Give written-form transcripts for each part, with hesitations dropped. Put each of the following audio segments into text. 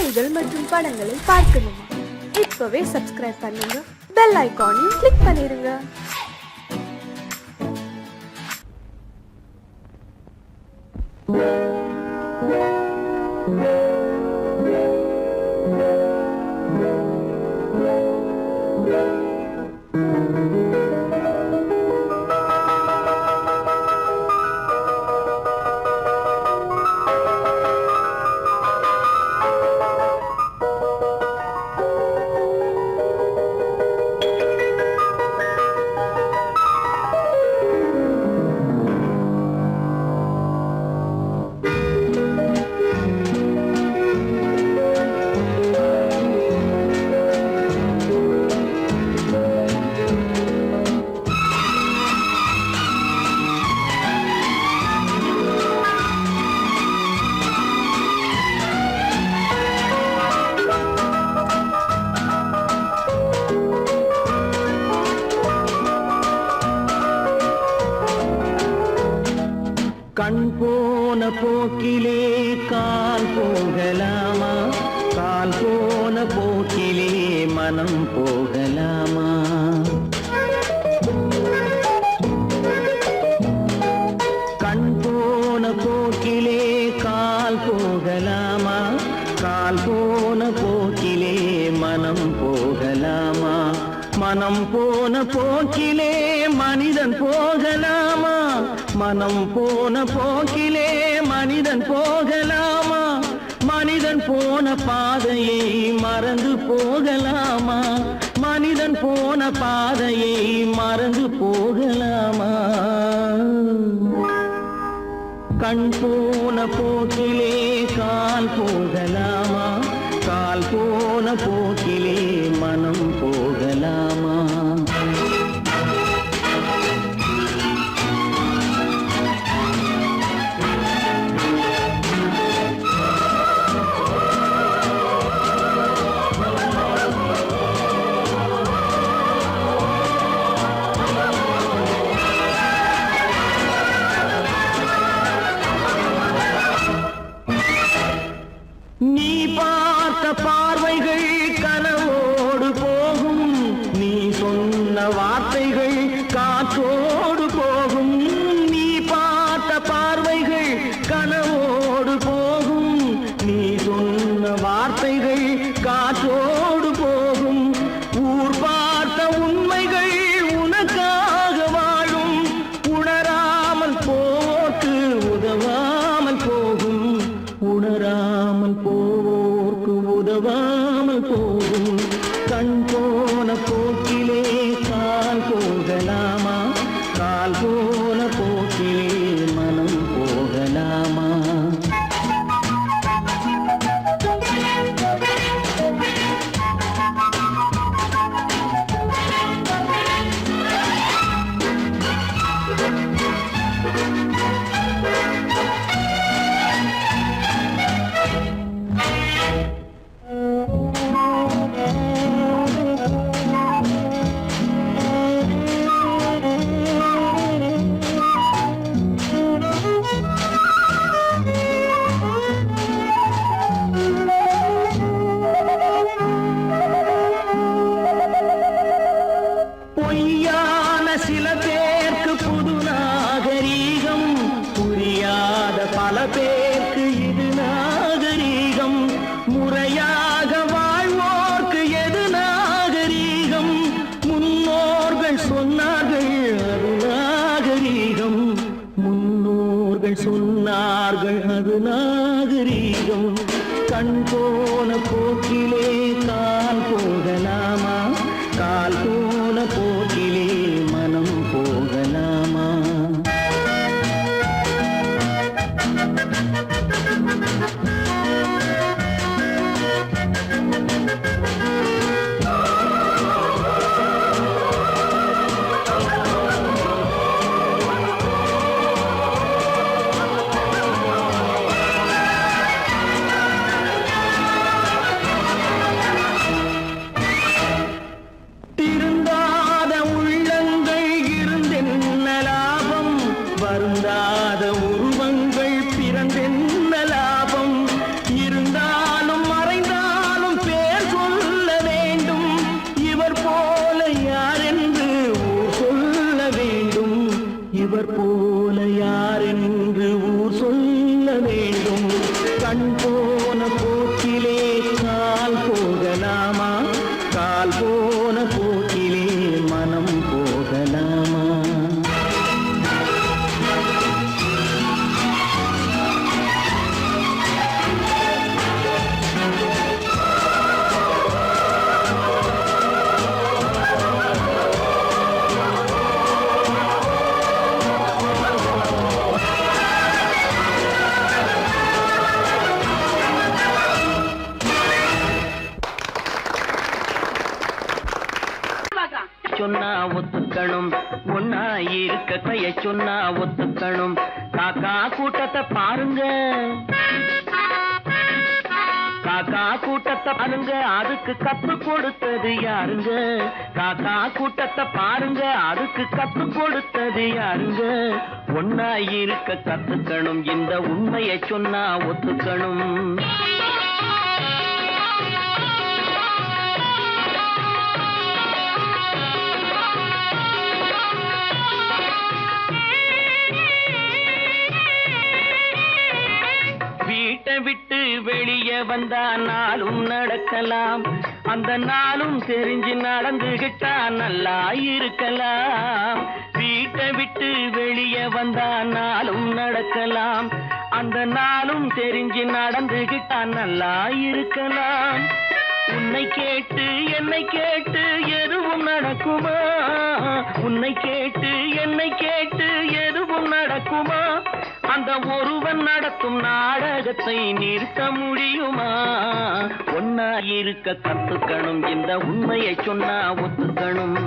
செய்திகள் மற்றும் படங்களை பார்க்கணுமா? இப்பவே சப்ஸ்கிரைப் பண்ணுங்க, பெல் ஐகானையும் கிளிக் பண்ணிருங்க. கண் போன போக்கிலே கால் போகலாமா? கால் போன போக்கிலே மனம் போகலாமா? கண் போன போக்கிலே கால் போகலாமா? கால் போன போக்கிலே மனம் போகலாமா? மனம் போன போக்கிலே மனிதன் போகலாமா? மனம் போன போக்கிலே மனிதன் போகலாமா? மனிதன் போன பாதையை மறந்து போகலாமா? மனிதன் போன பாதையை மறந்து போகலாமா? கண் போன போக்கிலே கால் போகலாமா? கால் போன போக்கிலே மனம் போகலாமா? நீ பார்த்த பார்வைகள் கனவோடு போகும், நீ சொன்ன வார்த்தைகள் காற்றோடு போகும். நீ பார்த்த பார்வைகள் கனவோடு போகும், நீ சொன்ன வார்த்தைகள் காற்றோடு போகும். ஊர் பார்த்த உண்மைகள் உனக்காக வாழும், உணராமல் போக்கு உதவாமல் போகும். உணராமல் போக்கு உதவாமல் போகும். கண் போன போக்கிலே கால் போகலாமா? கால் போன போக்கிலே மனம் போகலாமா? பொய்யான சில பேருக்கு புது நாகரீகம், புரியாத பல பேருக்கு இது நாகரீகம். முறையாக வாழ்வோர்க்கு எது நாகரீகம்? முன்னோர்கள் சொன்னார்கள் அது நாகரீகம். முன்னோர்கள் சொன்னார்கள் அது நாகரீகம். கண் போன போக்கிலே கால் போகலாமா? கால் போன போக்கிலே மனம் போகலாமா? சொன்னா ஒத்துக்கணும், ஒன்னா இருக்க கைய சொன்னா ஒத்துக்கணும். காக்கா கூட்டத்தை பாருங்க, காக்கா கூட்டத்தை பாருங்க, அதுக்கு கத்து கொடுத்தது யாருங்க? காக்கா கூட்டத்தை பாருங்க, அதுக்கு கத்து கொடுத்தது யாருங்க? ஒன்னா இருக்க கத்துக்கணும், இந்த உண்மையை சொன்னா ஒத்துக்கணும். வீட்டை விட்டு வெளியே வந்தா நாளும் நடக்கலாம், அந்த நாளும் தெரிஞ்சு நடந்துகிட்டா நல்லா இருக்கலாம். வீட்டை விட்டு வெளியே வந்தா நாளும் நடக்கலாம், அந்த நாளும் தெரிஞ்சு நடந்துகிட்டா நல்லா இருக்கலாம். உன்னை கேட்டு என்னை கேட்டு எதுவும் நடக்குமா? உன்னை கேட்டு என்னை கேட்டு எதுவும் நடக்குமா? அந்த ஒருவன் நடத்தும் நாடகத்தை நிறுத்த முடியுமா? ஒன்னா இருக்க கத்துக்கணும், இந்த உண்மையை சொன்னா ஒத்துக்கணும்.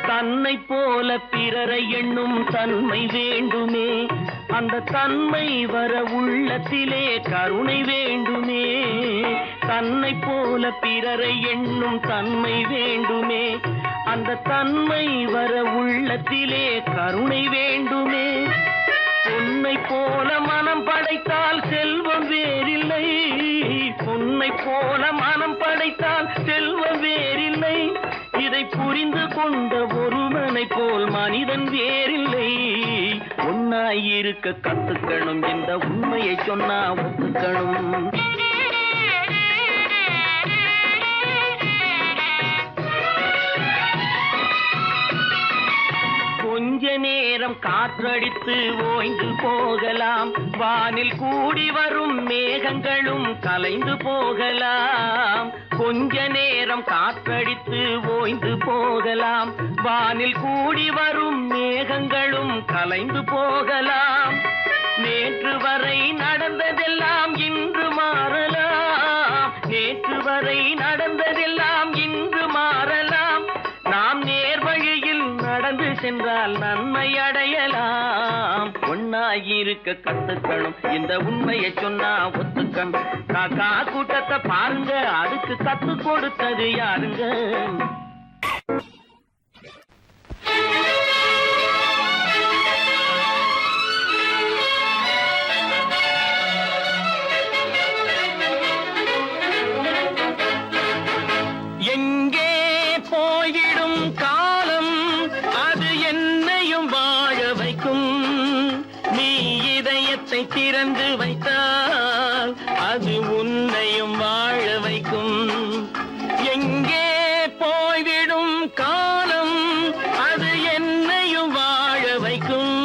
தன்னை போல பிறரை எண்ணும் தன்மை வேண்டுமே, அந்த தன்மை வர உள்ளத்திலே கருணை வேண்டுமே. தன்னை போல பிறரை எண்ணும் தன்மை வேண்டுமே, அந்த தன்மை வர உள்ளத்திலே கருணை வேண்டுமே. பொன்னை போல மனம் படைத்தால் செல்வம் வேறில்லை, பொன்னை போல மனம் படைத்தால் செல்வம் வேறில்லை. இதை புரிந்து கொண்ட ஒருவனை போல் மனிதன் வேறில்லை. ஒன்னாயிருக்க கத்துக்கணும், இந்த உண்மையை சொன்னா ஒத்துக்கணும். கொஞ்ச நேரம் காற்றடித்து ஓய்ந்து போகலாம், வானில் கூடி வரும் மேகங்களும் கலைந்து போகலாம். கொஞ்ச நேரம் காற்றடித்து ஓய்ந்து போகலாம், வானில் கூடி வரும் மேகங்களும் கலைந்து போகலாம். நேற்று வரை நடந்ததெல்லாம் இன்று மாறலாம், நேற்று வரை நடந்ததெல்லாம் இன்று மாறலாம். நாம் நேர்வழியில் நடந்து சென்றால் நன்மை அடையலாம். ஒன்னாயிருக்க கத்துக்கணும், இந்த உண்மையை சொன்னா ஒத்துக்கணும். காக்கா கூட்டத்தை பாருங்க, அதுக்கு கத்து கொடுத்தது யாருங்க? எங்கே போயிடும் காலம், அது என்னையும் வாழ வைக்கும். நீ இதயத்தை திறந்து வைத்தால் அது உன்னையும் வாழ வைக்கும். எங்கே போய்விடும் காலம், அது என்னையும் வாழ வைக்கும்.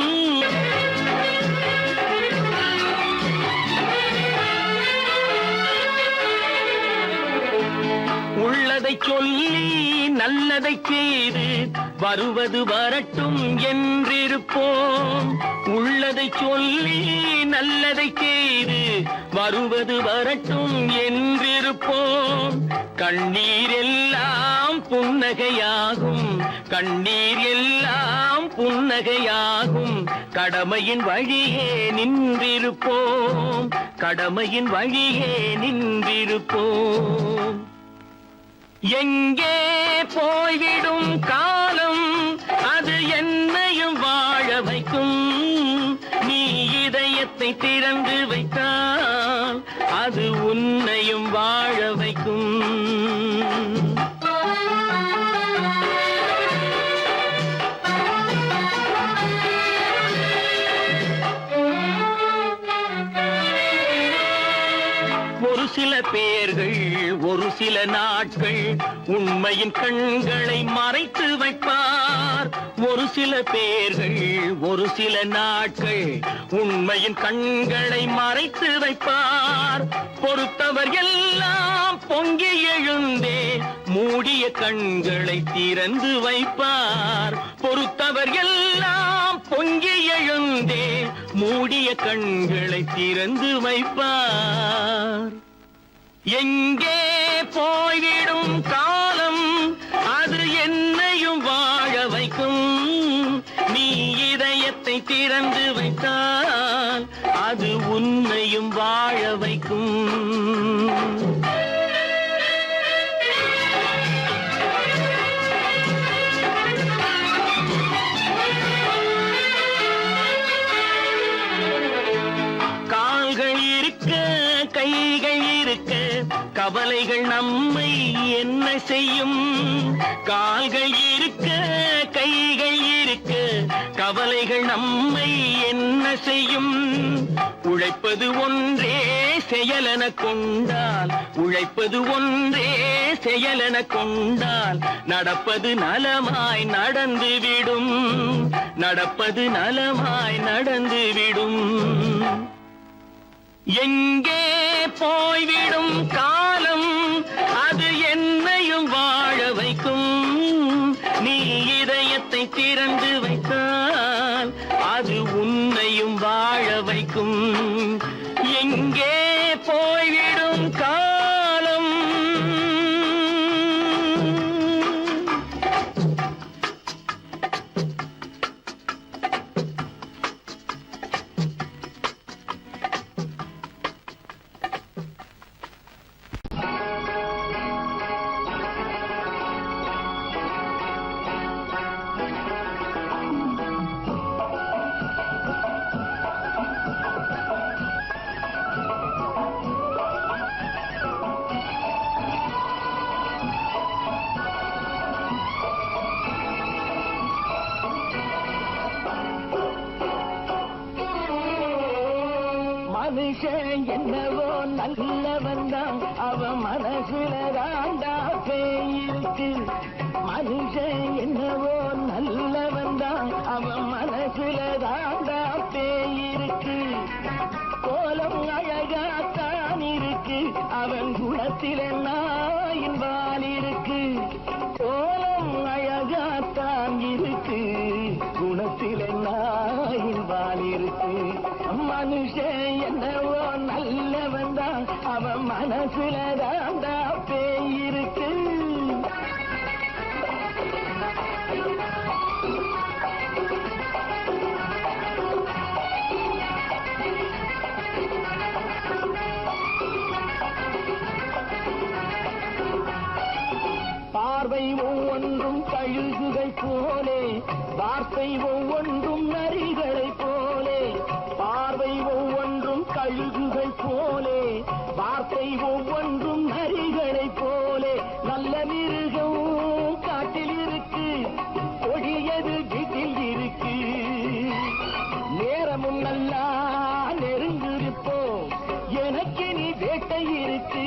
உள்ளதை சொல்லி நல்லதை செய்து வருவது வரட்டும் என்றிருப்போம். உள்ளதை சொல்லி நல்லதை செய்து வருவது வரட்டும் என்றிருப்போம். கண்ணீர் எல்லாம் புன்னகையாகும், கண்ணீர் எல்லாம் புன்னகையாகும். கடமையின் வழியே நின்றிருப்போம், கடமையின் வழியே நின்றிருப்போம். எங்கே போய்விடும் காலம், அது என்னையும் வாழ வைக்கும். நீ இதயத்தை திறந்து வைத்தால் அது உன்னையும் வாழ வைக்கும். ஒரு சில பேர்கள் ஒரு சில நாட்கள் உண்மையின் கண்களை மறைத்து வைப்பார். ஒரு சில பேர்கள் ஒரு சில நாட்கள் உண்மையின் கண்களை மறைத்து வைப்பார். பொறுத்தவர் எல்லாம் பொங்கி எழுந்தே மூடிய கண்களை திறந்து வைப்பார். பொறுத்தவர் எல்லாம் பொங்கி எழுந்தே மூடிய கண்களை திறந்து வைப்பார். எங்கே போய்விடும் காலம் அது என்னையும் வாழ வைக்கும். நீ இதயத்தை திறந்து வைத்தால் அது உன்னையும் வாழ வைக்கும். கைகள் இருக்க கவலைகள் நம்மை என்ன செய்யும். கால்கள் இருக்க கைகள் இருக்க கவலைகள் நம்மை என்ன செய்யும். உழைப்பது ஒன்றே செயலென கொண்டால், உழைப்பது ஒன்றே செயலென கொண்டால் நடப்பது நலமாய் நடந்துவிடும், நடப்பது நலமாய் நடந்துவிடும். எங்கே போய்விடும் காலம் அது என்னையும் வாழ வைக்கும். நீ இதயத்தை திறந்து வைத்தால் அது உன்னையும் வாழ வைக்கும். எங்கே போய்விடும் காலம். மனுஷன் என்னவோ நல்லவன் தான், அவன் மனசுல தாண்டா பேயிருக்கு. மனுஷன் என்னவோ நல்லவன் தான், அவன் மனசுல தாண்டா பேயிருக்கு. கோலம் அழகாத்தான் இருக்கு, அவன் குணத்தில நாயின் வால் இருக்கு. கோலம் அழகாத்தான் இருக்கு, குணத்தில நாயின் வால் இருக்கு. மனுஷன் என்னவோ நல்லவன் தான், அவன் மனசுல தாண்டா பேயிருக்கு. பார்வை ஒவ்வொன்றும் கழுகுகள் போலே, வார்த்தை ஒவ்வொன்றும் நரிகளை போலே. பார்வை ஒவ்வொன்றும் கழுகுகள் போலே, வார்த்தை ஒவ்வொன்றும் நரிகளை போலே. நல்ல மிருகம் காட்டில் இருக்கு, கொடியது வீட்டில் இருக்கு. நேரமும் நல்லா நெருங்கிருப்போம், எனக்கு நீ வேட்டை இருக்கு.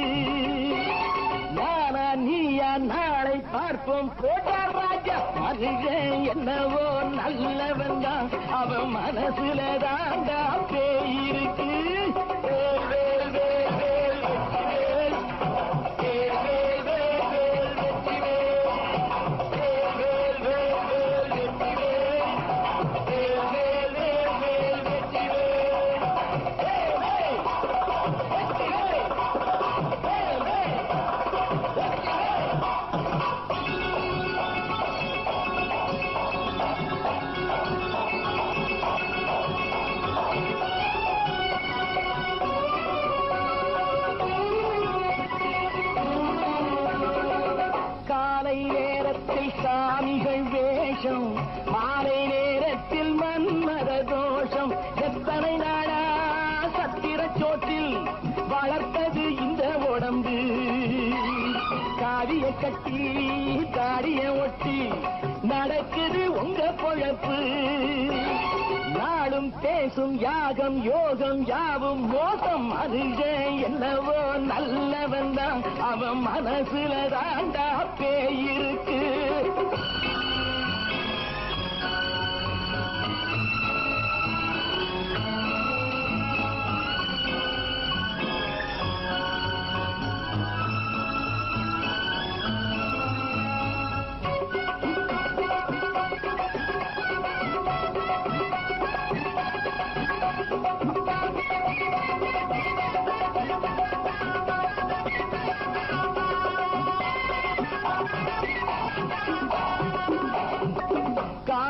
நானா நீயா நாளை பார்ப்போம் போட்டார் ராஜா. மனுஷன் என்னவோ நல்லவன் தான், அவன் மனசுல தாண்டா பேயிருக்கு. சாமிகள் வேஷம், மாலை நேரத்தில் மன்மத தோஷம். எத்தனை நாளா சத்திர சோற்றில் வளர்த்தது இந்த உடம்பு. காவிய கட்டி தாடிய ஒட்டி நடக்குது உங்க பொழப்பு. நாளும் பேசும் யாகம் யோகம் யாவும் மோசம். மனுஷன் என்னவோ நல்லவன் தான், அவன் மனசுல தாண்டா பேயிருக்கு.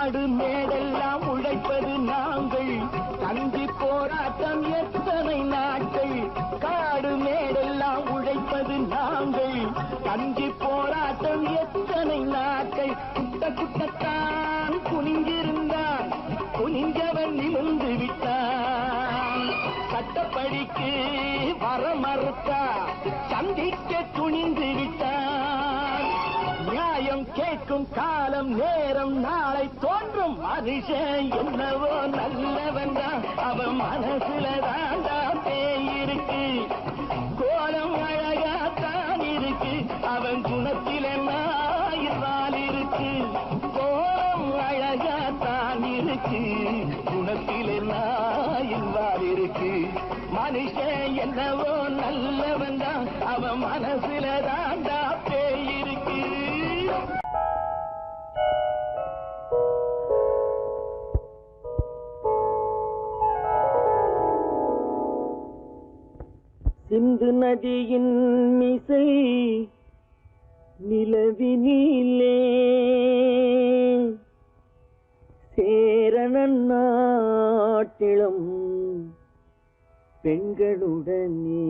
காடு மேடெல்லாம் உழைப்பது நாங்கள், கஞ்சி போராட்டம் எத்தனை நாட்கள். காடு மேடெல்லாம் உழைப்பது நாங்கள், கஞ்சி போராட்டம் எத்தனை நாட்கள். குட்ட குட்டத்தான் குனிஞ்சிருந்தான், குனிஞ்சவன் நிமிர்ந்து விட்டான். சட்டப்படிக்கு வர மறுத்தா, சந்திக்க துணிந்து விட்டான். நியாயம் கேட்கும் காலம் நேரம் நாளை தோன்றும். மனுஷன் என்னவோ நல்லவன் தான், அவன் மனசுல தாண்டா பேயிருக்கு. கோலம் அழகாத்தான் இருக்கு, அவன் குணத்தில நாயிரால் இருக்கு. கோலம் அழகாத்தான் இருக்கு, குணத்தில நாயிரால் இருக்கு. மனுஷன் என்னவோ நல்லவன் தான், அவன் மனசுல தாண்டா பேயிருக்கு. சிந்து நதியின் மிசை நிலவினிலே சேரணன் நாட்டிளம் பெண்களுடனே.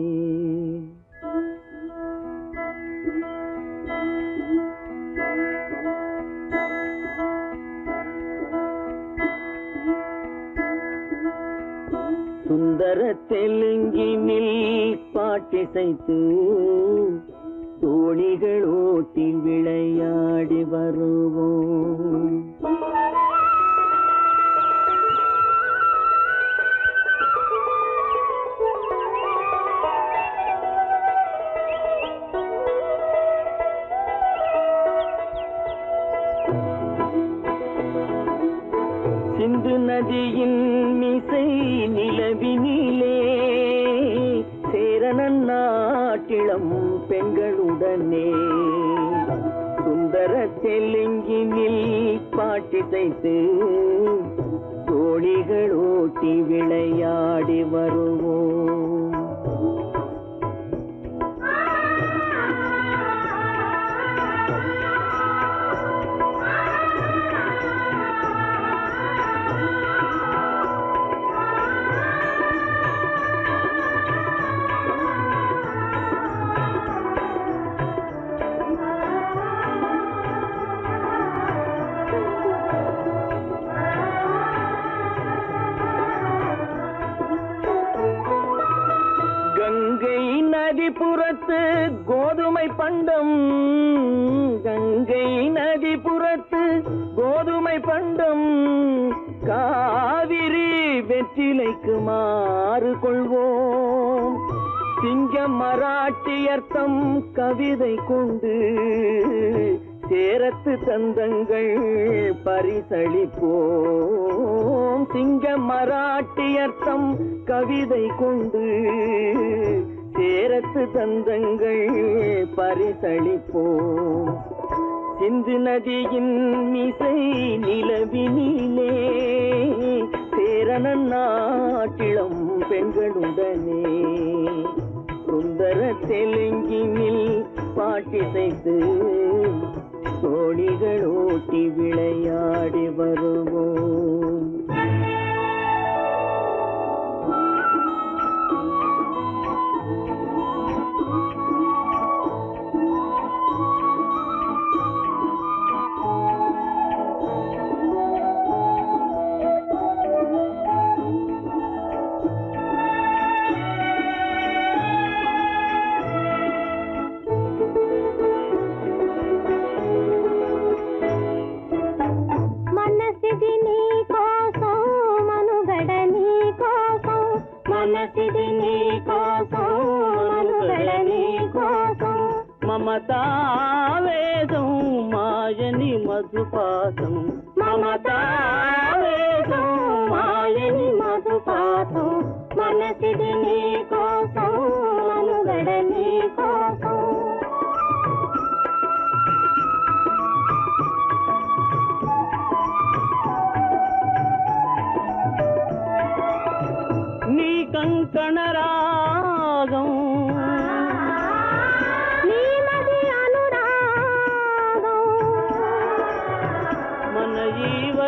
சுந்தர தெலுங்கினில் பாட்டிசைத்து தோணிகள் ஓட்டி விளையாடி வருவோம். சிந்து நதியின் மிசை நிலவினிலே சேரணன் நாட்டிளம் பெண்களுடனே. சுந்தர தெலுங்கினில் பாட்டிசைத்து தோணிகள் ஓட்டி விளையாடி வருவோம். கங்கை நதிபுறத்து கோதுமை பண்டம், கங்கை நதிபுறத்து கோதுமை பண்டம், காவிரி வெற்றிலைக்கு மாறு கொள்வோம். சிங்க மராட்டியர்த்தம் கவிதை கொண்டு சேரத்து தந்தங்கள் பரிசளிப்போம். சிங்க மராட்டியர்த்தம் கவிதை கொண்டு சேரத்து தந்தங்கள் பரிசளிப்போம். சிந்து நதியின் மிசை நிலவினிலே சேரணன் நாட்டிளம் பெண்களுடனே. சுந்தர தெலுங்கினில் பாட்டிசைத்து தோணிகள் ஓட்டி விளையாடி வருவோம். మమతావేదం మాయని మధుపాతం, మమతావేదం మాయని మధుపాతం, మనసిది నీ కోసం మనుగడ నీ కోసం. నీ కంకణ రాగం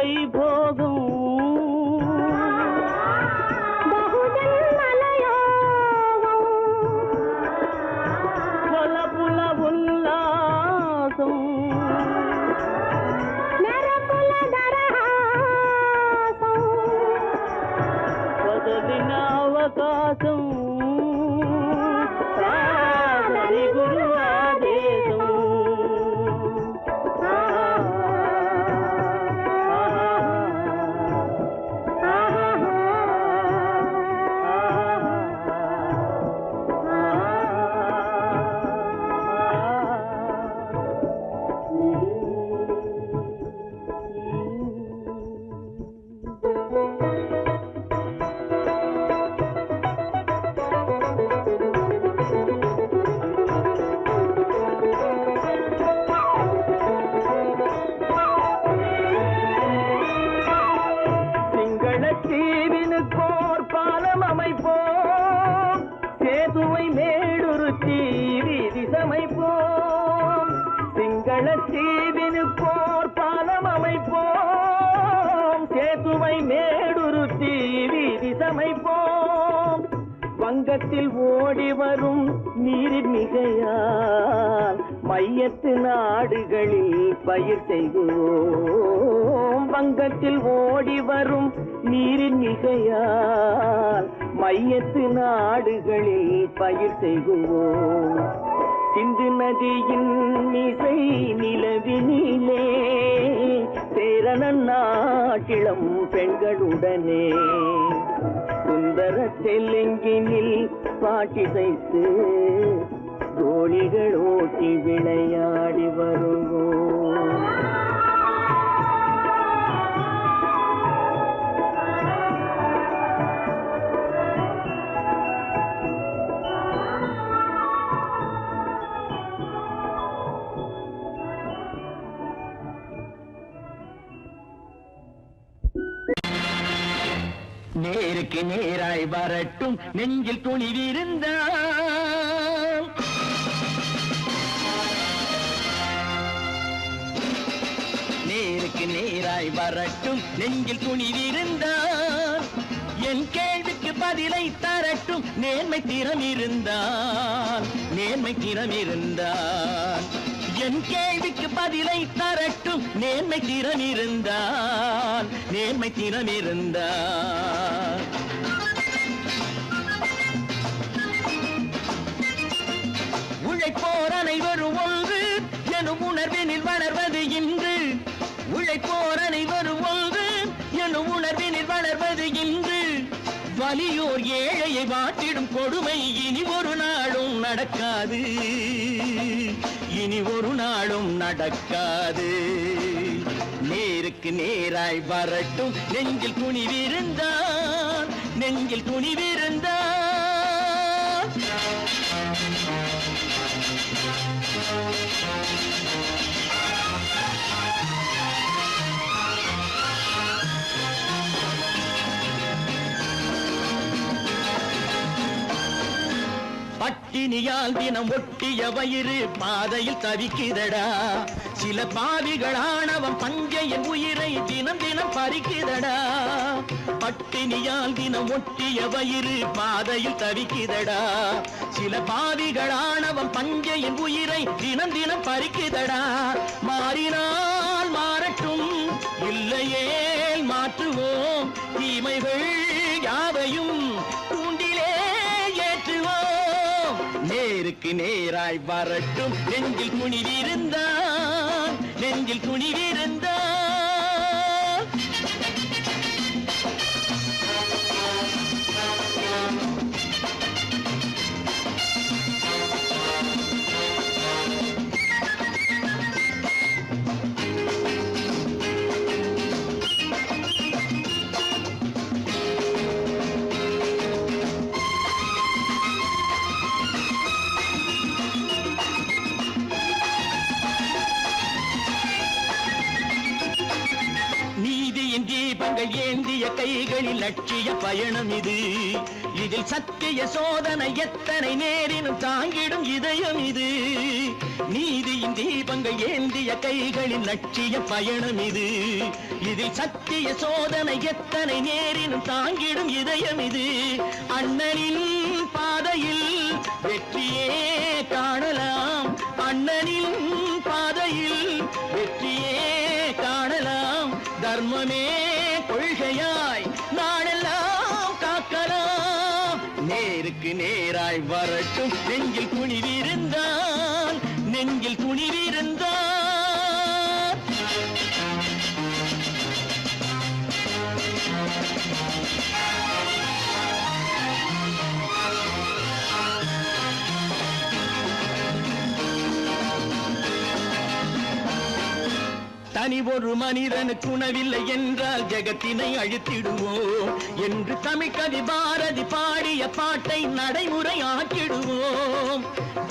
ఈ போகும் కొలపుల ఉల్లాసం వదలిన అవకాశం సాధని గురు ఆదేశం தீவினுக்கோர் பாலம் அமைப்போம் சேதுவை மேடுருத்தி வீதி சமைப்போம் சிங்கள தீவினுக்கோர் பாலம் அமைப்போம் சேதுவை மேடுருத்தி வீதி சமைப்போம் வங்கத்தில் ஓடி வரும் நீரின் மிகையால் மையத்து நாடுகளில் பயிர் செய்வோம் வங்கத்தில் ஓடி வரும் நீரின் மிகையால் மையத்து நாடுகளில் பயிர் செய்வோம் சிந்து நதியின் மிசை நிலவினிலே சேரணன் நாட்டிளம் பெண்களுடனே சுந்தர தெலுங்கினில் பாட்டிசைத்து தோழிகள் ஓட்டி விளையாடி வருவோம் நேருக்கு நேராய் வரட்டும் நெஞ்சில் துணிவிருந்தால் நேருக்கு நேராய் வரட்டும் நெஞ்சில் துணிவிருந்தால் என் கேள்விக்கு பதிலை தரட்டும் நேர்மை திறம் இருந்தால் என் கேள்விக்கு பதிலை தரட்டும் நேர்மை திறம் இருந்தால் உழைப்போர் அனைவரும் ஒன்று எனும் உணர்வினில் வளர்வது இன்று உழைப்போர் அனைவரும் ஒன்று எனும் உணர்வினில் வளர்வது இன்று வலியோர் ஏழையை வாட்டிடும் கொடுமை இனி ஒரு நாளும் நடக்காது நேருக்கு நேராய் வரட்டும் நெஞ்சில் துணிவிருந்தால் பட்டினியால் தினம் ஒட்டிய வயிறு பாதையில் தவிக்குதடா சில பாவிகளானவன் பஞ்சையின் உயிரை தினம் தினம் பறிக்குதடா பட்டினியால் தினம் ஒட்டிய வயிறு பாதையில் தவிக்குதடா சில பாவிகளானவன் பஞ்சையின் உயிரை தினம் தினம் பறிக்குதடா மாறினால் மாறட்டும் இல்லையே மாற்றுவோம் தீமைகள் யாவையும் தூண்டிலே ஏற்றுவோம் நேருக்கு நேராய் வரட்டும் நெஞ்சில் துணிவிருந்தால் தீபங்கள் ஏந்திய கைகளில் லட்சிய பயணம் இது. இதில் சத்திய சோதனை எத்தனை நேரினும் தாங்கிடும் இதயம் இது. நீதியின் தீபங்கள் ஏந்திய கைகளில் லட்சிய பயணம் இது. இதில் சத்திய சோதனை எத்தனை நேரினும் தாங்கிடும் இதயம் இது. அண்ணனின் பாதையில் வெற்றியே காணலாம். அண்ணனின் பாதையில் வெற்றியே காணலாம். தர்மமே கொள்கையாய் நாளெல்லாம் காக்கலாம். நேருக்கு நேராய் வரட்டும் நெஞ்சில் குனிவிருந்தான், நெஞ்சில் குனிவிருந்தான். தனி ஒரு மனிதனுக்கு உணவில்லை என்றால் ஜெகத்தினை அழித்திடுவோம் என்று தமிழ்கவி பாரதி பாடிய பாட்டை நடைமுறையாக்கிடுவோம்.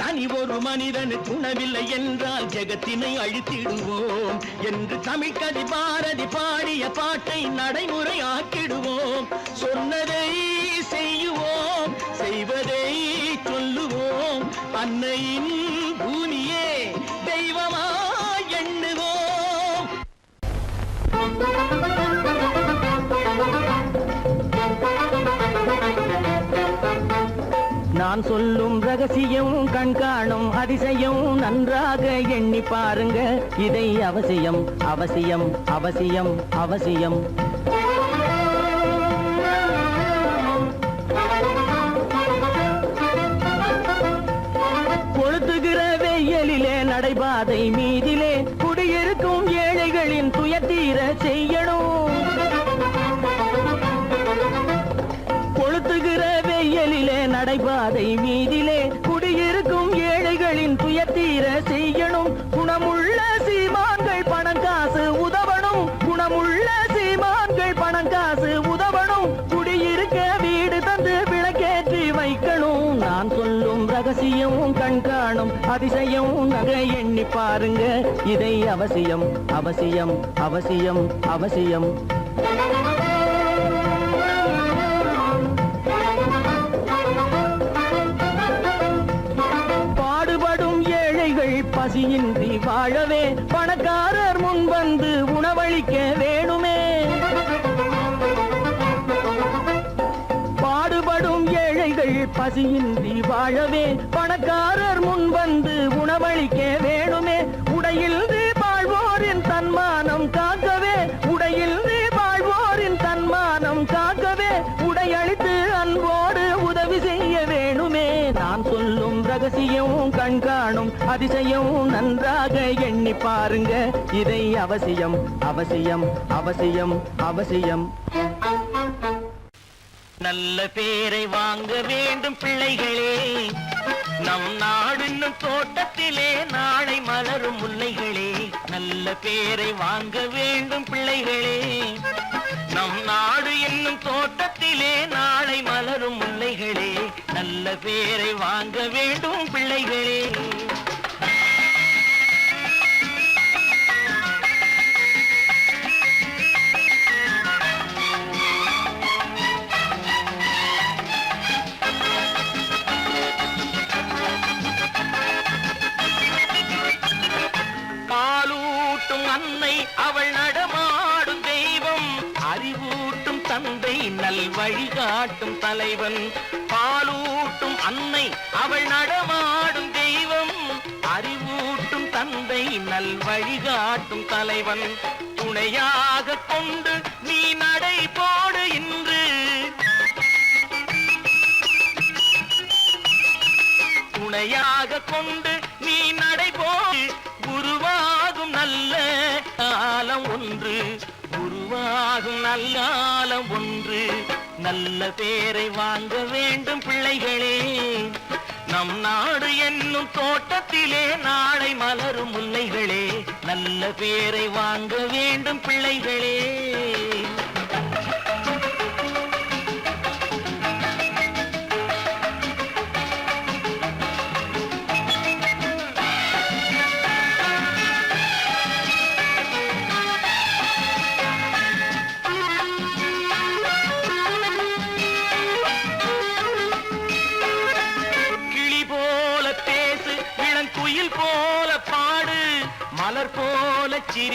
தனி ஒரு மனிதனுக்கு உணவில்லை என்றால் ஜெகத்தினை அழித்திடுவோம் என்று தமிழ்கவி பாரதி பாடிய பாட்டை நடைமுறையாக்கிடுவோம். சொன்னதை செய்யுவோம், செய்வதை சொல்லுவோம். அன்னையின் பூமியே தெய்வமா எண்ணுவோம். நான் சொல்லும் ரகசியம் கண்காணும் அதிசயம் நன்றாக எண்ணி பாருங்க. இதை அவசியம் அவசியம் அவசியம் அவசியம். கொளுத்துகிற வெயிலிலே நடைபாதை மீதிலே குடியிருக்கும் ஏழைகளின் துயத்தீர செய்யணும். கொளுத்துகிற வெயிலிலே நடைபாதை மீதிலே குடியிருக்கும் ஏழைகளின் துயத்தீர செய்யணும். குணமுள்ள சீமான்கள் பணம் காசு உதவணும். குணமுள்ள சீமான்கள் பணம் காசு உதவணும். குடியிருக்க வீடு தந்து விளக்கேற்றி வைக்கணும். நான் சொல்லும் ரகசியம் கண்காணும் அதிசயம் நகை எண்ணி பாருங்க. இதை அவசியம் அவசியம் அவசியம் அவசியம். பாடுபடும் ஏழைகள் பசியின்றி வாழவே பணக்காரர் முன் வந்து உணவளிக்க வேணுமே. பாடுபடும் ஏழைகள் பசியின்றி வாழவே பணக்காரர் முன் வந்து உணவளிக்க வேணுமே. உடையில் வாழ்வோரின் தன்மானம் காக்கவே, உடையில் வாழ்வோரின் தன்மானம் காக்கவே உடையளித்து அன்போடு உதவி செய்ய வேணுமே. நான் சொல்லும் ரகசியம் கண்காணும் அதிசயம் நன்றாக எண்ணி பாருங்க. இதை அவசியம் அவசியம் அவசியம் அவசியம். நல்ல பேரை வாங்க வேண்டும் பிள்ளைகளே. நம் நாடு இன்னும் தோட்டத்திலே நாளை மலரும் முல்லைகளே. நல்ல பேரை வாங்க வேண்டும் பிள்ளைகளே. நம் நாடு என்னும் தோட்டத்திலே நாளை மலரும் முல்லைகளே. நல்ல பேரை வாங்க வேண்டும் பிள்ளைகளே. அன்னை அவள் நடமாடும் தெய்வம். அறிவூட்டும் தந்தை நல் வழிகாட்டும் தலைவன். பாலூட்டும் அன்னை அவள் நடமாடும் தெய்வம். அறிவூட்டும் தந்தை நல் வழிகாட்டும் தலைவன். துணையாக கொண்டு நீ நடை போடு இன்று. துணையாக கொண்டு நீ நடை போடு. உருவாகும் நல்ல காலம் ஒன்று, உருவாகும் நல்ல காலம் ஒன்று. நல்ல பேரை வாங்க வேண்டும் பிள்ளைகளே. நம் நாடு என்னும் தோட்டத்திலே நாளை மலரும் முல்லைகளே. நல்ல பேரை வாங்க வேண்டும் பிள்ளைகளே.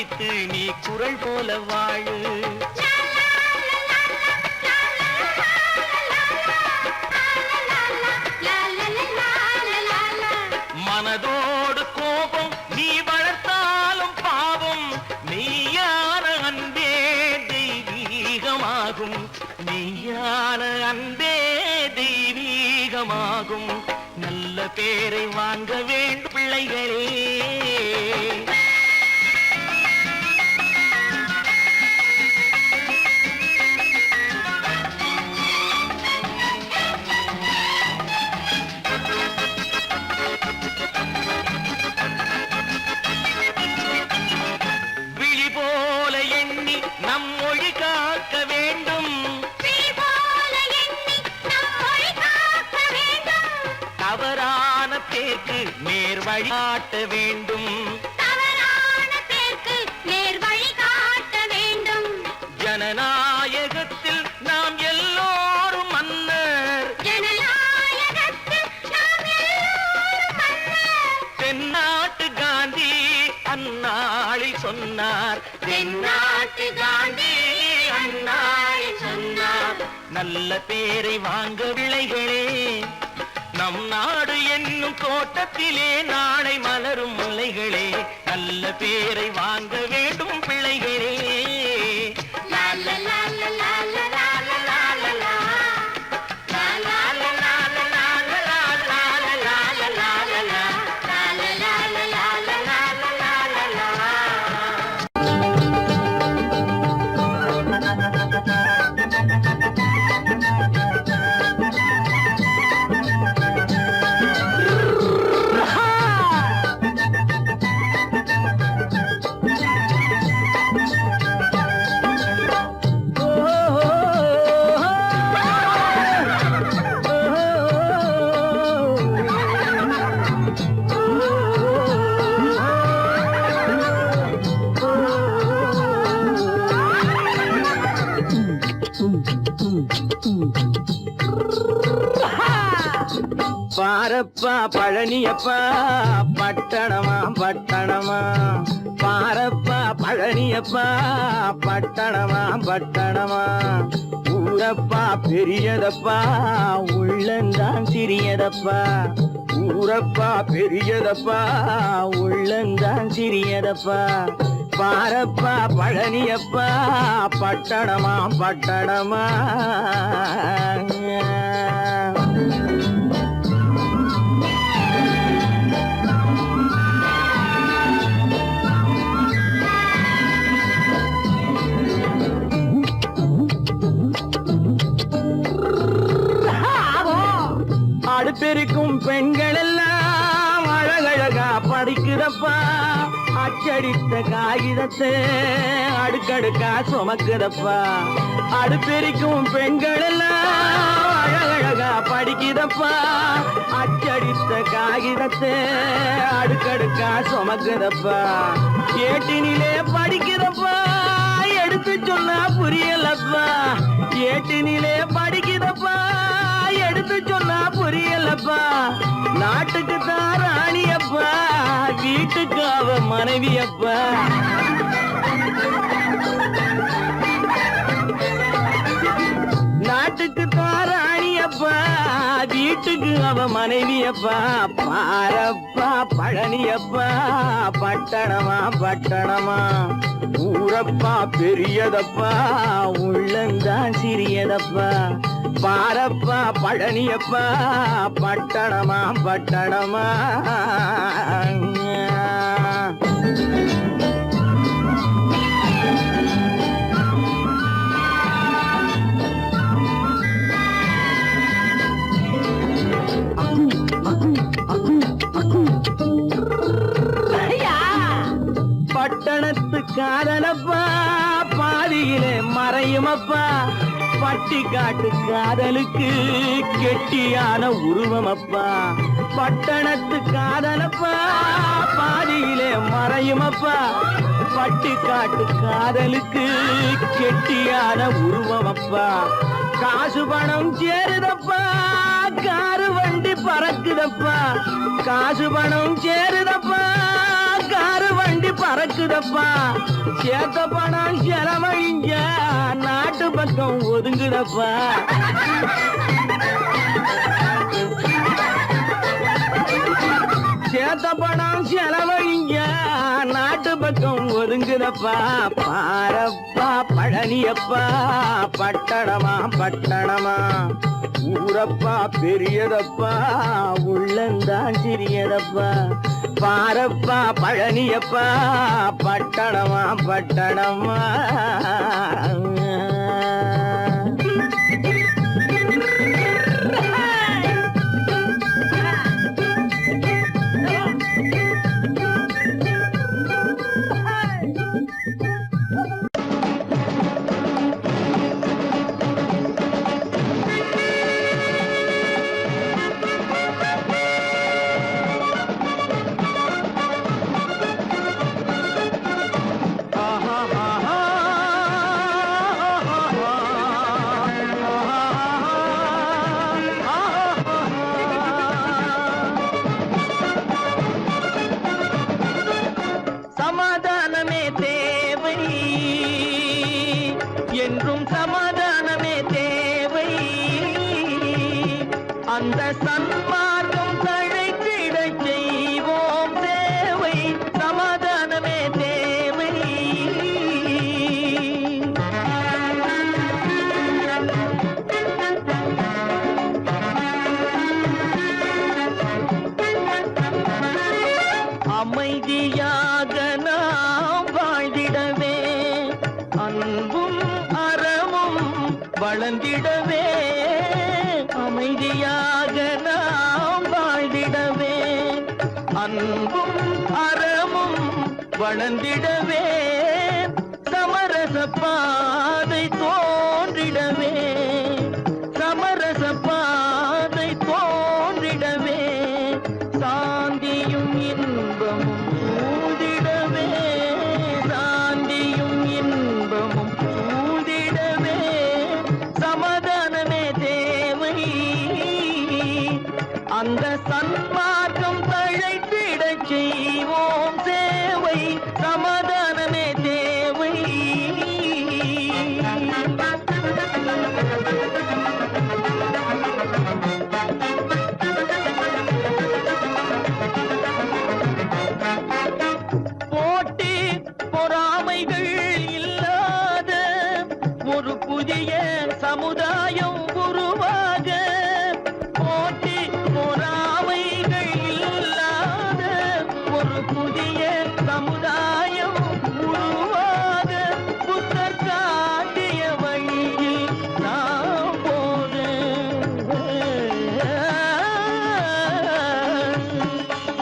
மதித்து நீ குரல் போல வாழு. மனதோடு கோபம் நீ வளர்த்தாலும் பாவம், மெய்யான அன்பே தெய்வீகமாகும். மெய்யான அன்பே தெய்வீகமாகும். நல்ல பேரை வாங்க வேண்டும் பிள்ளைகளே. விழி போல எண்ணி நம் மொழி காக்க வேண்டும். தவறான பேருக்கு நேர் வழிகாட்ட வேண்டும். ஜனநாயகத்தில் நாம் எல்லோரும் மன்னர். தென்னாட்டு காந்தி அந்நாளில் சொன்னார். தென்னாட்டு காந்தி அந்நாளில் சொன்னார். நல்ல பேரை வாங்க பிள்ளைகளே. நம் நாடு என்னும் தோட்டத்திலே நாளை மலரும் முல்லைகளே. நல்ல பேரை வாங்க வேண்டும் பிள்ளைகளே. பாரப்பா பழனியப்பா பட்டணமா பட்டணமா. பாரப்பா பழனியப்பா பட்டணமா பட்டணமா. ஊரப்பா பெரியதப்பா உள்ளந்தான் சிறியதப்பா. ஊரப்பா பெரியதப்பா உள்ளந்தான் சிறியதப்பா. பாரப்பா பழனியப்பா பட்டணமா பட்டணமா. அடுப்பெருக்கும் பெண்கள் எல்லாம் அழகழகா படிக்குதப்பா. அச்சடித்த காகிதத்தை அடுக்கடுக்கா சுமக்குதப்பா. அடுப்பெருக்கும் பெண்கள் எல்லாம் அழகழகா படிக்குதப்பா. அச்சடித்த காகிதத்தை அடுக்கடுக்கா சுமக்குதப்பா. ஏட்டினிலே படிக்குதப்பா, எடுத்து சொன்னா புரியலப்பா. ஏட்டினிலே படிக்குதப்பா, எடுத்து சொன்னா புரியலப்பா. நாட்டுக்கு தான் ராணியப்பா, வீட்டுக்கு அவ மனைவியப்பா. நாட்டுக்கு தான் ராணியப்பா, வீட்டுக்கு அவ மனைவியப்பா. பாரப்பா பழனியப்பா பட்டணமா பட்டணமா. ஊரப்பா பெரியதப்பா உள்ளந்தான் சிறியதப்பா. பாரப்பா பழனியப்பா பட்டணமா பட்டணமா. பட்டணத்து காதலப்பா பாதியிலே மறையுமப்பா. பட்டி காட்டு காதலுக்கு கெட்டியான உருவமப்பா. பட்டணத்து காதலப்பா பாதியிலே மறையுமப்பா. பட்டி காட்டு காதலுக்கு கெட்டியான உருவமப்பா. காசு பணம் சேருதப்பா, காரு வண்டி பறக்குதப்பா. காசு பணம் சேருதப்பா, காரு வண்டி பறக்குதப்பா, சேத்த பணம் செலவழிஞ்ச நாட்டு பக்கம் ஒதுங்குதப்பா. சேத்த பணம் செலவழிஞ்ச நாட்டு பக்கம் ஒதுங்குதப்பா. பாரப்பா பழனியப்பா, பட்டணமா பட்டணமா, ஊரப்பா பெரியதப்பா, உள்ளந்தான் சிறியதப்பா. பாரப்பா பழனியப்பா, பட்டணமா பட்டணமா. சமாதானமே தேவை, என்றும் சமாதானமே தேவை. அந்த சன்மார்க்கம் தழைத்திடச் செய்வோம் சேவை. சமாதானமே தேவை. அமைதியாக நாம் வாழ்ந்திடவே, அன்பும் அறமும் வளர்ந்திடவே. அமைதியாக நாம் வாழ்ந்திடவே, அன்பும் அறமும் வளர்ந்திடவே. சமரச பாதை தோன்றிடவே, சமரச பாதை தோன்றிடவே. சாந்தியும் இன்பமும் சூழ்ந்திடவே, சாந்தியும் இன்பமும் சூழ்ந்திடவே. சமாதானமே தேவை, அந்த சன்மார்க்கம் தழைத்திடச் செய்வோம் சேவை. சமாதானமே தேவை. போட்டி பொறாமைகள் இல்லாத ஒரு புதிய சமுதாயம் உருவாக. போட்டி பொறாமைகள் இல்லாத ஒரு புதிய சமுதாயம் உருவாக. புத்தர் காட்டிய வழியில் நாம் போக,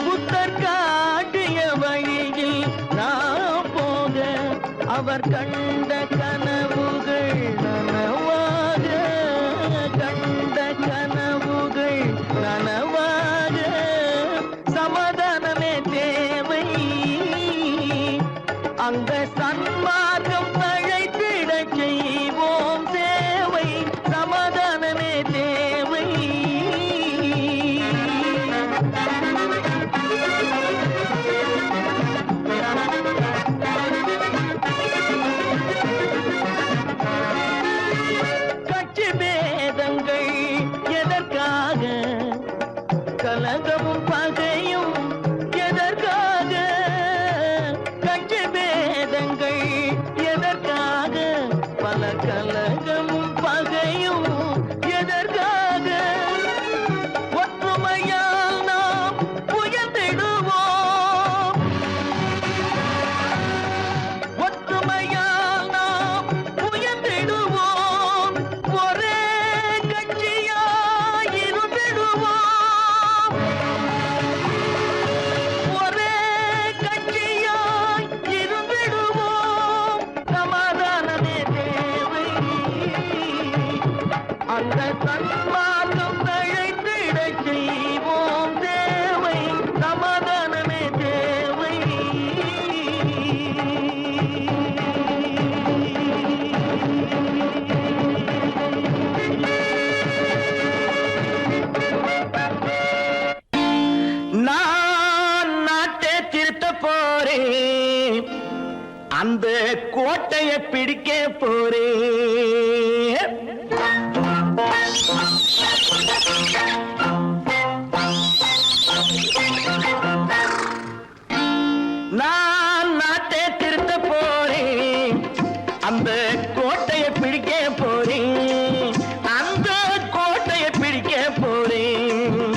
புத்தர் காட்டிய வழியில் நாம் போக. அவர் கண்ட கனவுகள் நனவாக, கண்ட கனவுகள் நனவாக. சமாதானமே தேவை, அந்த சன்மார்க்கம் தழைத்திடச் செய்வோம் சேவை. சமாதானமே தேவை. கட்சி பேதங்கள் எதற்காக, கலகமும் பகையும் எதற்காக. கட்சி பேதங்கள் எதற்காக, பல கலகமும் பகையும் எதற்காக. ஒற்றுமையால் நாம் உயர்ந்திடுவோம், ஒற்றுமையால் நாம் உயர்ந்திடுவோம். ஒரே கட்சியாய் இருந்திடுவோம், ஒரே கட்சியாய் இருந்திடுவோம். சமாதானமே தேவை, அந்த சன்மார்க்கம் தழைத்திடச் செய்வோம் தேவை. சமாதானமே தேவை. நான் நாட்டை திருத்த போறேன், அந்த கோட்டையை பிடிக்க போறேன். நான் நாட்டை திருத்த போறேன். அந்த கோட்டையை பிடிக்க போறேன். அந்த கோட்டையை பிடிக்க போறேன்.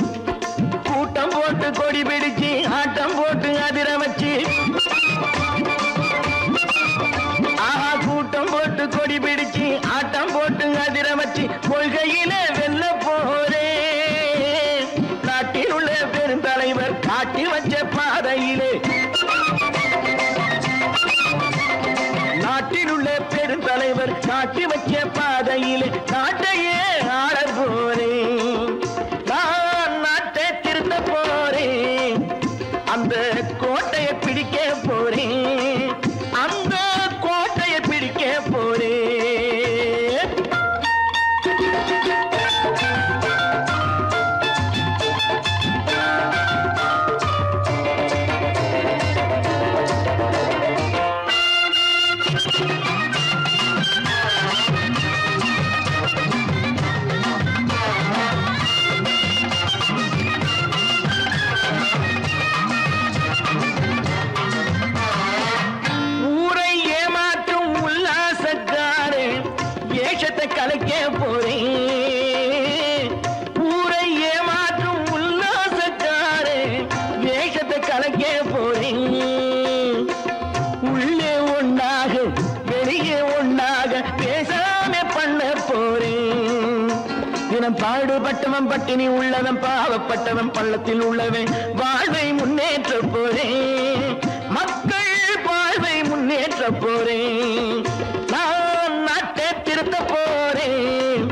கூட்டம் போட்டு கொடி பிடிச்சு ஆட்டம் போட்டு அதிர வச்சு கூட்டம் போட்டு கொடி பிடிச்சு ஆட்டம் போட்டு அதிர வச்சு கொள்கையில வெல்ல போறேன். நாட்டில் உள்ள பெருந்தலைவர் காட்டி வச்ச பாதையிலே நாட்டில் உள்ள பெருந்தலைவர் காட்டி வச்ச பாதையிலே நாட்டையே ஆள போறேன். நான் நாட்டை திருத்த போறேன். அந்த கோட்டையை பிடிக்க போறேன். அந்த கோட்டையை பிடிக்க போறேன். ஊரை ஏமாற்றும் உல்லாசக்காரே ஏஷத்தை கலைக்க போறேன். ஊரை ஏமாற்றும் உல்லாசக்காரே வேஷத்தை கலைக்க போறேன். உள்ளே ஒண்ணாக வெளியே ஒண்ணாக பேசாம பண்ண போறேன். தினம் பாடுபட்டவன் பட்டினி உள்ளவன் பாவப்பட்டவன் பள்ளத்தில் உள்ளவன் வாழ்வை முன்னேற்ற போறேன். மக்கள் வாழ்வை முன்னேற்ற போறேன். நான் நாட்டை திருத்த போறேன்.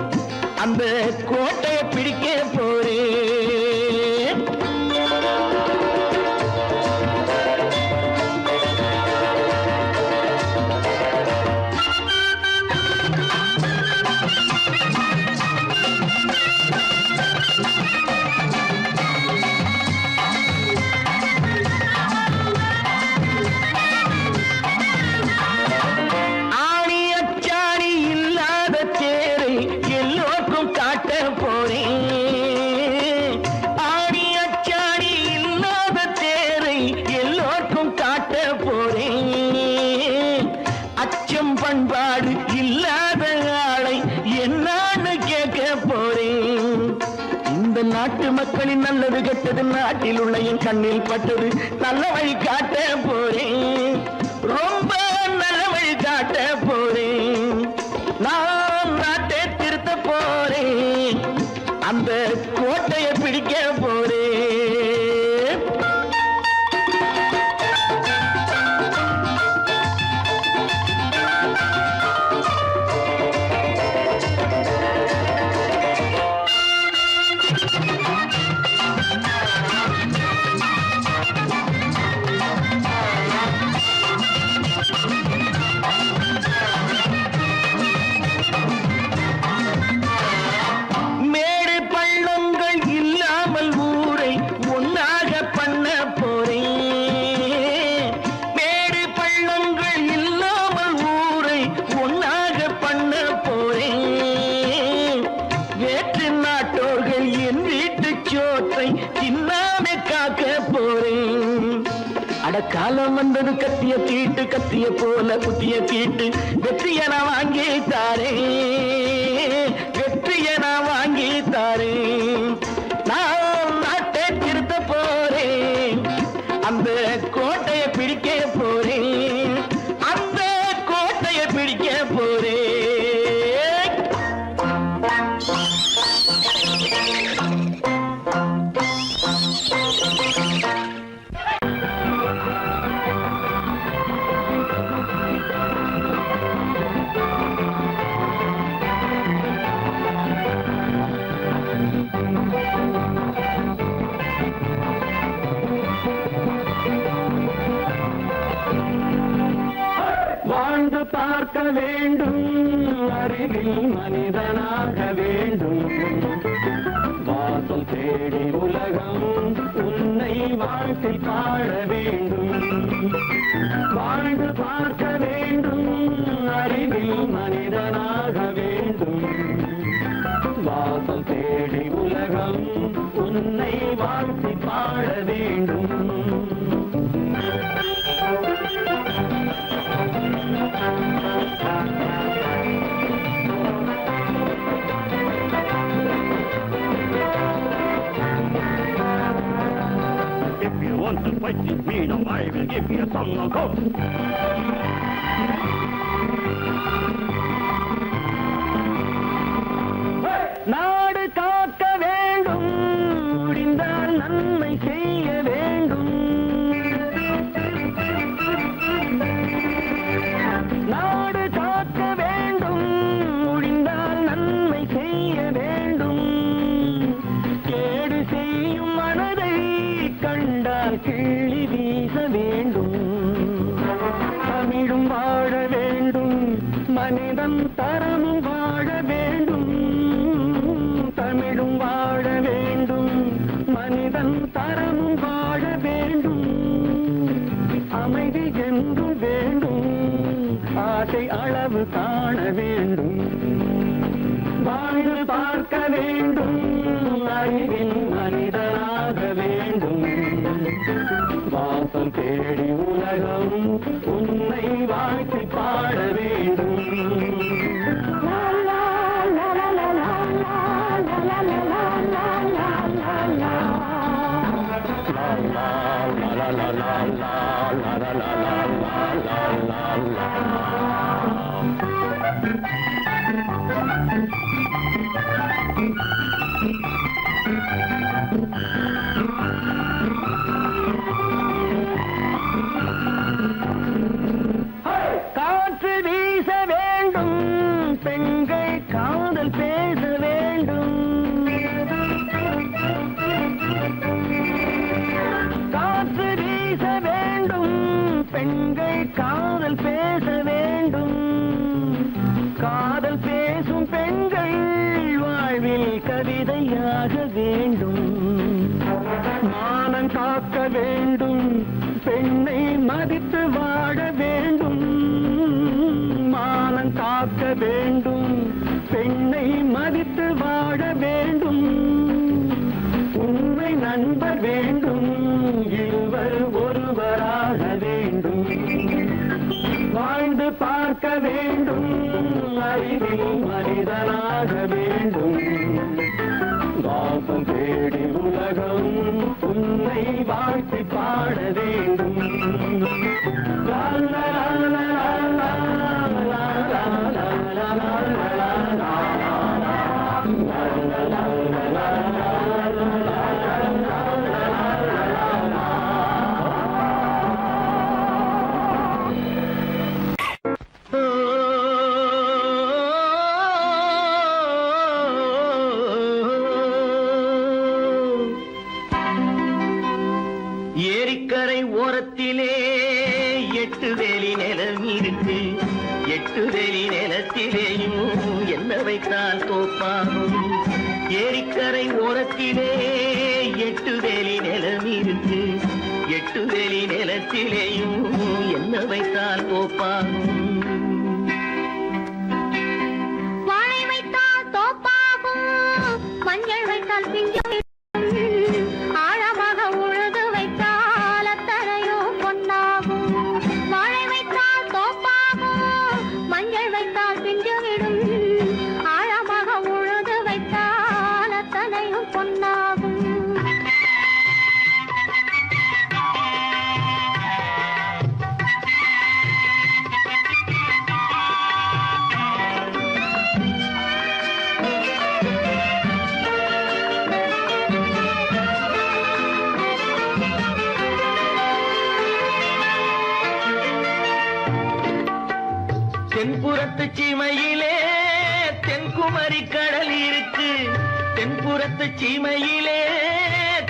அந்த கோட்டையை பிடிக்க போறேன். ஆணி அச்சாணி இல்லாத தேரை எல்லோருக்கும் காட்ட போறேன். ஆணி அச்சாணி இல்லாத தேரை எல்லோருக்கும் காட்ட போறேன். அச்சம் பண்பாடு இல்லாத ஆளை என்னான்னு கேட்க போறேன். இந்த நாட்டு மக்களின் நல்லது கெட்டது நாட்டில் உள்ள என் கண்ணில் பட்டது நல்ல வழி காட்ட போறேன். ரொம்ப நல்ல வழி காட்ட போறேன். நான் நாட்டை திருத்த போறேன். அந்த கோட்டையை பிடிக்க போறேன். மேடு பள்ளங்கள் இல்லாமல் ஊரை ஒன்னாக பண்ண போறேன். மேடு பள்ளங்கள் இல்லாமல் ஊரை ஒன்னாக பண்ண போறேன். வேற்று நாட்டோர்கள் என் வீட்டு சோற்றை தின்னாம காக்க போறேன். அடக்காலம் வந்தது கத்திய தீட்டு கத்திய போல குத்திய தீட்டு வெற்றியை நான் வாங்கி தாரேன். வெற்றியை நான் வாங்கி தாரேன். நான் நாட்டை திருத்த போறேன். அந்த கோட்டையை பிடிக்க போறேன். அந்த கோட்டையை பிடிக்க போறேன். வாழ்ந்து பார்க்க வேண்டும், அறிவில் மனிதனாக வேண்டும். வாசல் தேடி உலகம் உன்னை வாழ்த்தி பாட வேண்டும். வாழ்ந்து பார்க்க வேண்டும், அறிவில் மனிதனாக வேண்டும். வாசல் தேடி உலகம் உன்னை வாழ்த்தி பாட வேண்டும். If you want to fight with me, now I will give you a song of hope. நாடு காக்க வேண்டும், முடிந்தால் நன்மை செய்ய வேண்டும். நாடு காக்க வேண்டும், முடிந்தால் நன்மை செய்ய வேண்டும். கேடு செய்யும் மனதை கண்டால் கிள்ளி வீச வேண்டும். தமிழும் வாழ வேண்டும், மனிதன் தரமும் வாழ வேண்டும். தமிழும் வாழ வேண்டும், மனிதன் தரமும் வாழ வேண்டும். அமைதி என்றும் வேண்டும், ஆசை அளவு காண வேண்டும். வாழ்ந்து பார்க்க வேண்டும், அறிவின் மனிதனாக வேண்டும். வாசம் தேடி உலகம் உன்னை வாழ்த்தி பாட வேண்டும். காற்று வீச வேண்டும், பெண்கள் காதல் பேச வேண்டும். காற்று வீச வேண்டும், பெண்கள் காதல் பேச வேண்டும். காதல் பேசும் பெண்கள் வாழ்வில் கவிதையாக வேண்டும். மானம் காக்க வேண்டும், பெண்ணை மதித்து வாழ வேண்டும். மானம் காக்க வேண்டும், பெண்ணை மதித்து வாழ வேண்டும். உண்மை நண்பர் வேண்டும், இருவர் ஒருவராக வேண்டும். வாழ்ந்து பார்க்க வேண்டும், அறிவில் மனிதனாக வேண்டும். வாசம் தேடி உலகம் உன்னை வாழ்த்தி பாட வேண்டும். லா லா லா லா லா லா லா லா லா லா. ஏரிக்கரை ஓரத்திலே 8 வேலி நிலம் இருக்கு. 8 வேலி நிலத்திலேயும் என்ன வைத்தால் தோப்பாகும். ஏரிக்கரை ஓரத்திலே 8 வேலி நிலம் இருக்கு. 8 வேலி நிலத்திலேயும் என்ன வைத்தால் தோப்பாகும். வாழை வைத்தால் தோப்பாகும், மஞ்சள் வைத்தால் பிஞ்சு. ஆழமாக உழுது வைத்தால் அத்தனையோ பொன்னாகும். வாழை வைத்தால் தோப்பாகும், மஞ்சள் வைத்தால் பிஞ்சு விடும். ஆழமாக உழுது வைத்தால் அத்தனையும் பொன்னாகும். தென்புறத்து சீமையிலே தென்குமரி கடல் இருக்கு. தென்புறத்து சீமையிலே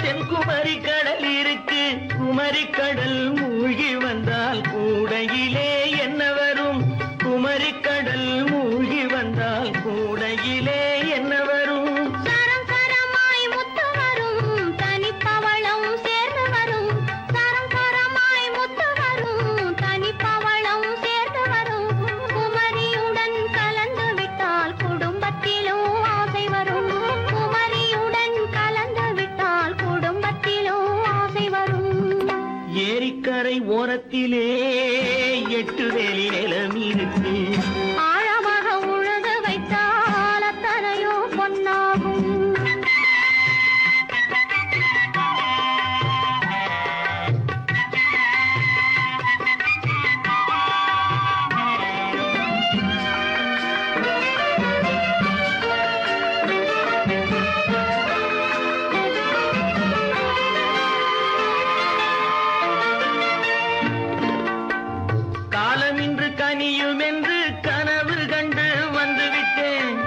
தென்குமரி கடல் இருக்கு. குமரி கடல் மூழ்கி வந்தால் கூடையிலே என்ன வரும். குமரி கடல் மூழ்கி வந்தால் கூடையிலே என்ன வரும். சரம் சரமாய் முத்து வரும், தனிப்பவளம் சேர்ந்து வரும். சரம் சரமாய் முத்து வரும், ஓரத்திலே 8 வேலி நிலம் இருக்கு. ஆழமாக உழுது வைத்தால் அத்தனையோ பொன்னாகும். காலமின்று கனியும் என்று கனவு கண்டு வந்துவிட்டேன்.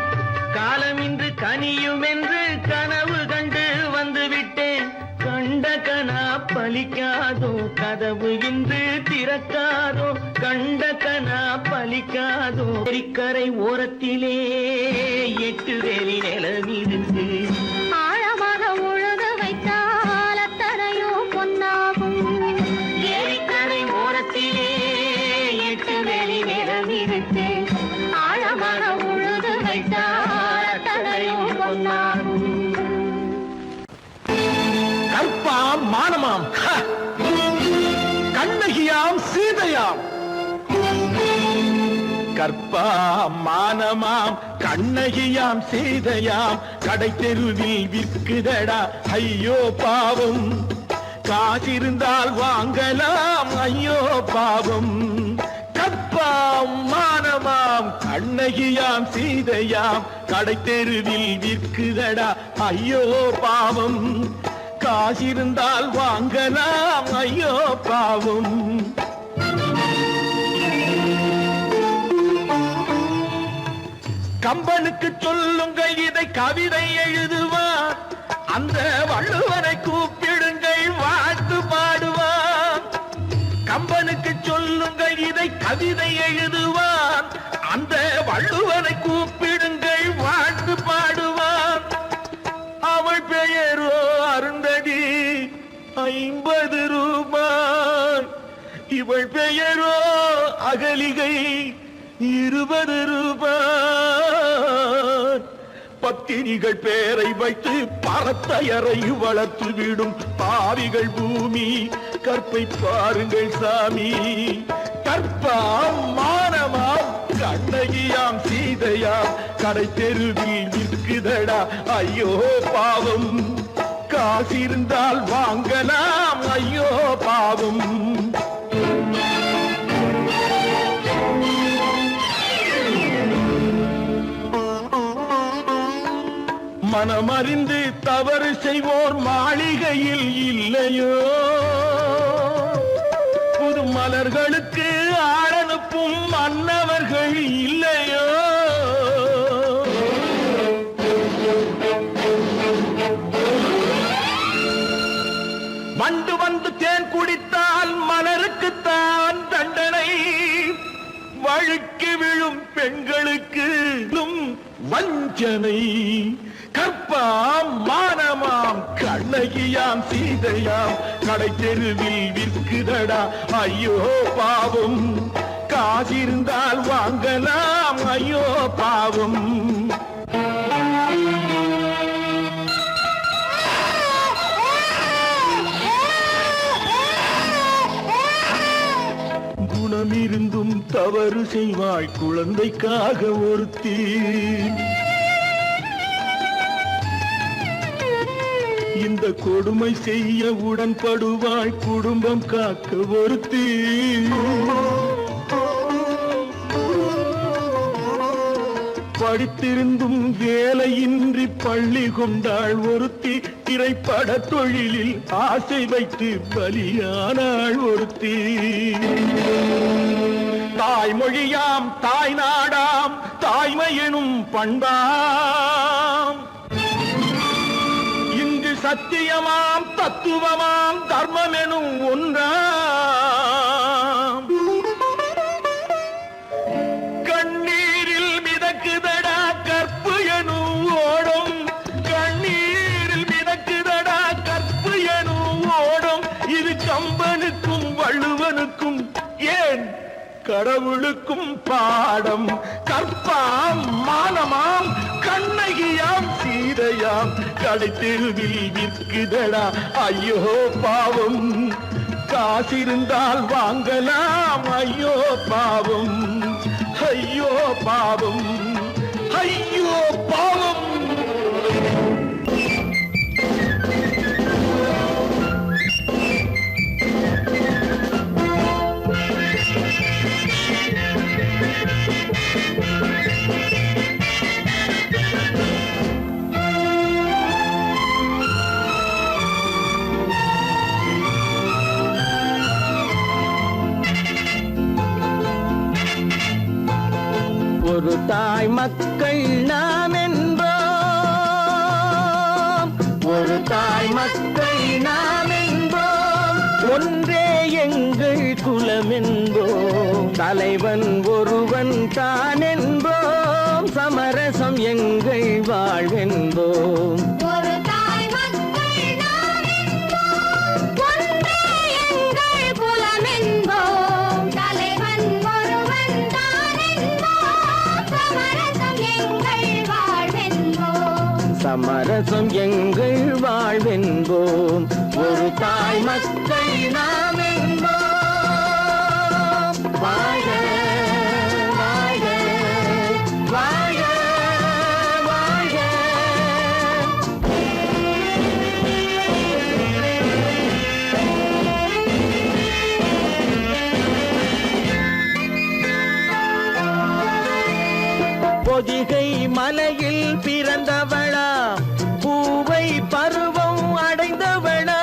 காலமின்று கனியும் என்று கனவு கண்டு வந்துவிட்டேன். கண்ட கனா பலிக்காதோ, கதவு இன்று திறக்காதோ. கண்ட கனா பலிக்காதோ. ஏரிக்கரை ஓரத்திலே 8 வேலி நிலம் இருக்கு. ஆழமாக உழுது வைத்தால் அத்தனையோ பொன்னாகும். ஏரிக்கரை ஓரத்திலே 8 வேலி நிலம் இருக்கு. ஆழமாக உழுது வைத்தால் அத்தனையோ பொன்னாகும். கற்பாம் மானமாம் கண்ணகியாம் சீதையாம். கற்பாம் மானமாம் கண்ணகியாம் சீதையாம் கடை தெருவில் விற்குதடா ஐயோ பாவம். காசிருந்தால் வாங்கலாம் ஐயோ பாவம். கற்பாம் மானமாம் கண்ணகியாம் சீதையாம் கடை தெருவில் விற்குதடா ஐயோ பாவம். காசிருந்தால் வாங்கலாம் ஐயோ பாவம். கம்பனுக்கு சொல்லுங்கள் இதை கவிதை எழுதுவார். அந்த வள்ளுவனை கூப்பிடுங்கள் வாழ்த்து பாடுவார். கம்பனுக்கு சொல்லுங்கள் இதை கவிதை எழுதுவார். அந்த வள்ளுவனை கூப்பிடுங்கள் வாழ்த்து பாடுவார். அவள் பெயரோ அருந்ததி 50 ரூபாய். இவள் பெயரோ அகலிகை 20 ரூபாய். பத்தினிகள் பேரை வைத்து பரத்தையரை வளர்த்து விடும் பாவிகள் பூமி. கற்பை பாருங்கள் சாமி. கற்பாம் மானமாம் கண்ணகியாம் சீதையாம் கடை தெருவில் விற்குதடா ஐயோ பாவம். காசிருந்தால் வாங்கலாம் ஐயோ பாவம். மனமறிந்து தவறு செய்வோர் மாளிகையில் இல்லையோ. புது மலர்களுக்கு ஆளனுப்பும் மன்னவர்கள் இல்லையோ. வண்டு வந்து தேன் குடித்தால் மலருக்குத்தான் தண்டனை. வழுக்கி விழும் பெண்களுக்கு வஞ்சனை. கற்பாம் மானமாம் கண்ணகியாம் சீதையாம் கடை தெருவில் விற்குதடா ஐயோ பாவம். காசிருந்தால் வாங்கலாம் ஐயோ பாவம். குணமிருந்தும் தவறு செய்வாய் குழந்தைக்காக ஒருத்தி. இந்த கொடுமை செய்ய உடன்படுவாய் குடும்பம் காக்க ஒருத்தி. படித்திருந்தும் வேலையின்றி பள்ளி கொண்டாள் ஒருத்தி. திரைப்பட தொழிலில் ஆசை வைத்து பலியானாள் ஒருத்தி. தாய்மொழியாம் தாய் நாடாம் தாய்மையெனும் பண்பாம். இங்கு சத்தியமாம் தத்துவமாம் தர்மமெனும் ஒன்றாம். கண்ணீரில் மிதக்குதடா கற்பு எனும் ஓடும். கண்ணீரில் மிதக்குதடா கற்பு எனும் ஓடும். இது கம்பனுக்கும் வள்ளுவனுக்கும் ஏன் கடவுளுக்கும் பாடம். கற்பாம் மானமாம் கண்ணகியாம் சீதையாம் கடை தெருவில் விற்குதடா ஐயோ பாவம். காசிருந்தால் வாங்கலாம். ஐயோ பாவம், ஐயோ பாவம், ஐயோ பாவம். ஒரு தாய் மக்கள் நாம் என்போம், ஒரு தாய் மக்கள் நாம் என்போம், ஒன்றே எங்கள் குலம் என்போம், தலைவன் ஒருவன் தான் என்போம், சமரசம் எங்கள் வாழ்வென்போம். ஒரு தாய் மக்கள் நாம் என்போம், ஒன்றே எங்கள் குலம் என்போம், தலைவன் ஒருவன் தான் என்போம், சமரசம் எங்கள் வாழ்வென்போம். சமரசம் எங்கள் வாழ்வென்போம். ஒரு தாய் மக்கள் நாம் என்போம். வாழ்க வாழ்க வாழ்க வாழ்க. பொதிகை மலையில் பிறந்தவளா, பூவை பருவம் அடைந்தவளா,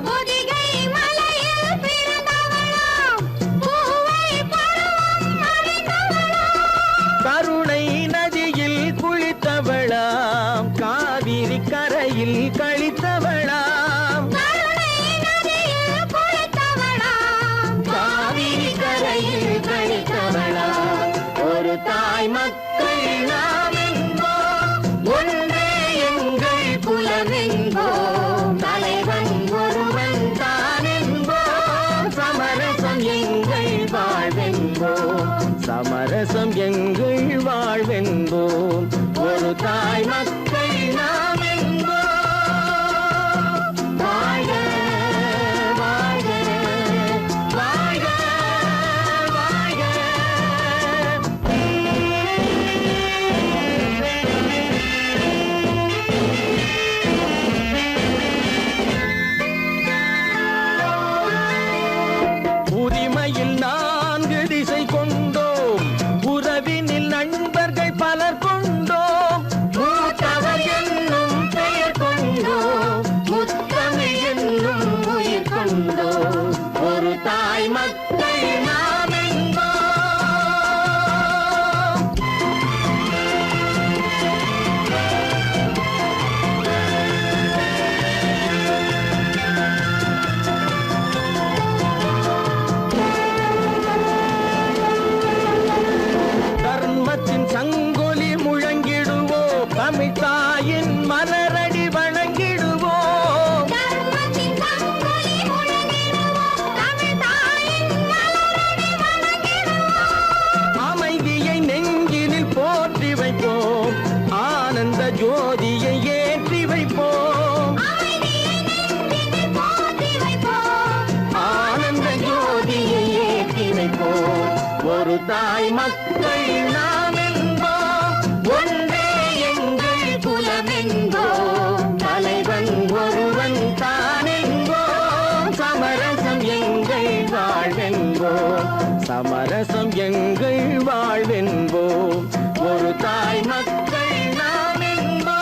பொதிகை மலையில் பிறந்தவளாம், பூவை பருவம் அடைந்தவளாம், கருணை நதியில் குளித்தவளாம், காவிரி கரையில் கழித்தவளாம், கருணை நதியில் குளித்தவளாம், காவிரி கரையில் கழித்தவளாம். ஒரு தாய் மக்கள் நாம் என்போம், ஒன்றே எங்கள் குலம் என்போம், தலைவன் ஒருவன் தான் என்போம், சமரசம் எங்கள் வாழ்வென்போம், சமரசம் எங்கள் வாழ்வென்போம். ஒரு தாய் மக்கள் நாம் என்போம். வாழ்க வாழ்க வாழ்க வாழ்க. உரிமையில் 4 திசை கொண்டோம், உறவினில் நண்பர்கள் பலர் கொண்டோம், மூத்தவர் என்னும் பெயர் கொண்டோம், முத்தமிழ் என்னும் உயிர் கொண்டோம். ஒரு தாய் மக்கள் நாம் என்போம். தர்மத்தின் சங்கொலி முழங்கிடுவோம், தமிழ் தாயின் மலரடி வணங்கிடுவோம், தர்மத்தின் சங்கொலி முழங்கிடுவோம், தமிழ் தாயின் மலரடி வணங்கிடுவோம், அமைதியை நெஞ்சினில் போற்றி வைப்போம், ஆனந்த ஜோதியை ஏற்றி வைப்போம், அமைதியை நெஞ்சினில் போற்றி வைப்போம், ஆனந்த ஜோதியை ஏற்றி வைப்போம். ஒரு தாய் மக்கள் நாம் என்போம், ஒன்றே எங்கள் குலம் என்போம், தலைவன் ஒருவன் தான் என்போம், சமரசம் எங்கள் வாழ்வென்போம், சமரசம் எங்கள் வாழ்வென்போம். ஒரு தாய் மக்கள் நாம் என்போம்.